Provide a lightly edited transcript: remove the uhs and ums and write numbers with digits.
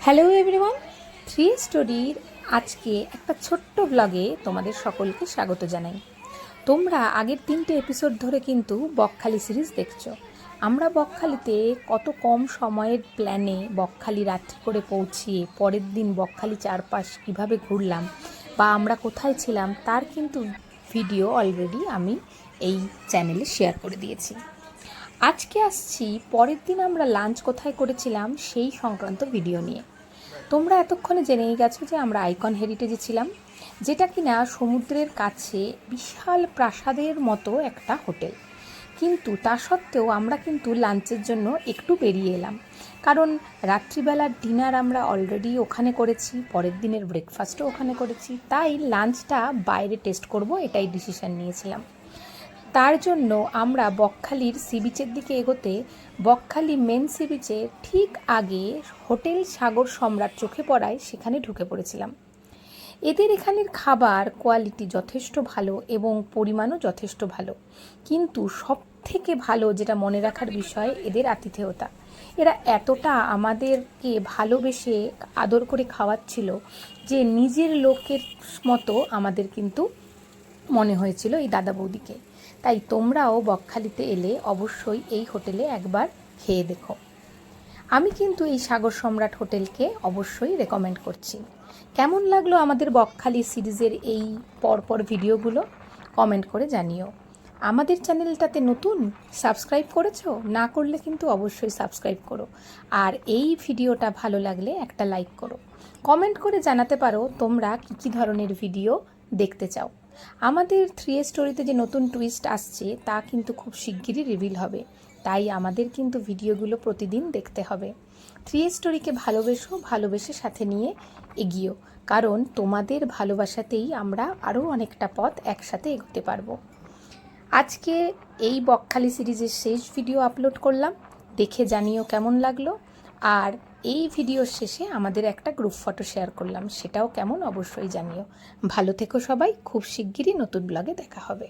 Hello everyone, three স্টোরির আজকে একটা ছোট্ট ব্লগে তোমাদের সকলকে স্বাগত জানাই। তোমরা আগের 3টে এপিসোড ধরে কিন্তু বকখালি সিরিজ দেখছো। আমরা বকখালিতে কত কম সময়ের প্ল্যানে বকখালি রাত্রি করে পৌঁছিয়ে পরের দিন বকখালি চারপাশ কীভাবে ঘুরলাম বা আমরা কোথায় ছিলাম তার কিন্তু ভিডিও অলরেডি আমি এই চ্যানেলে শেয়ার করে দিয়েছি। আজকে আসছি পরের দিন আমরা লাঞ্চ কোথায় করেছিলাম সেই সংক্রান্ত ভিডিও নিয়ে। তোমরা এতক্ষণে জেনেই গেছো যে আমরা আইকন হেরিটেজে ছিলাম, যেটা কিনা সমুদ্রের কাছে বিশাল প্রাসাদের মতো একটা হোটেল। কিন্তু তা সত্ত্বেও আমরা কিন্তু লাঞ্চের জন্য একটু বেরিয়ে এলাম, কারণ রাত্রিবেলার ডিনার আমরা অলরেডি ওখানে করেছি, পরের দিনের ব্রেকফাস্টও ওখানে করেছি, তাই লাঞ্চটা বাইরে টেস্ট করব এটাই ডিসিশন নিয়েছিলাম। তার জন্য আমরা বকখালির সি বিচের দিকে এগোতে বকখালি মেন সি বিচে ঠিক আগে হোটেল সাগর সম্রাট চোখে পড়ায় সেখানে ঢুকে পড়েছিলাম। এদের এখানের খাবার কোয়ালিটি যথেষ্ট ভালো এবং পরিমাণও যথেষ্ট ভালো, কিন্তু সব থেকে ভালো যেটা মনে রাখার বিষয় এদের আতিথেয়তা। এরা এতটা আমাদেরকে ভালোবেসে আদর করে খাওয়াচ্ছিল যে নিজের লোকের মতো আমাদের কিন্তু মনে হয়েছিল এই দাদা বৌদিকে। তাই তোমরাও বকখালিতে এলে অবশ্যই এই হোটেলে একবার খেয়ে দেখো। আমি কিন্তু এই সাগর সম্রাট হোটেলকে অবশ্যই রেকমেন্ড করছি। কেমন লাগলো আমাদের বকখালি সিরিজের এই পরপর ভিডিওগুলো কমেন্ট করে জানিও। আমাদের চ্যানেলটাতে নতুন, সাবস্ক্রাইব করেছো? না করলে কিন্তু অবশ্যই সাবস্ক্রাইব করো। আর এই ভিডিওটা ভালো লাগলে একটা লাইক করো। কমেন্ট করে জানাতে পারো তোমরা কী ধরনের ভিডিও দেখতে চাও। আমাদের থ্রি স্টোরিতে যে নতুন টুইস্ট আসছে তা কিন্তু খুব শিগগিরই রিভিল হবে, তাই আমাদের কিন্তু ভিডিওগুলো প্রতিদিন দেখতে হবে। থ্রি স্টোরিকে ভালোবেসো, ভালোবেসে সাথে নিয়ে এগিয়েও, কারণ তোমাদের ভালোবাসাতেই আমরা আরও অনেকটা পথ একসাথে এগোতে পারবো। আজকে এই বকখালি সিরিজের শেষ ভিডিও আপলোড করলাম, দেখে জানিও কেমন লাগলো। আর এই ভিডিওর শেষে আমাদের একটা গ্রুপ ফটো শেয়ার করলাম, সেটাও কেমন অবশ্যই জানিও। ভালো থেকো সবাই, খুব শিগগিরই নতুন ব্লগে দেখা হবে।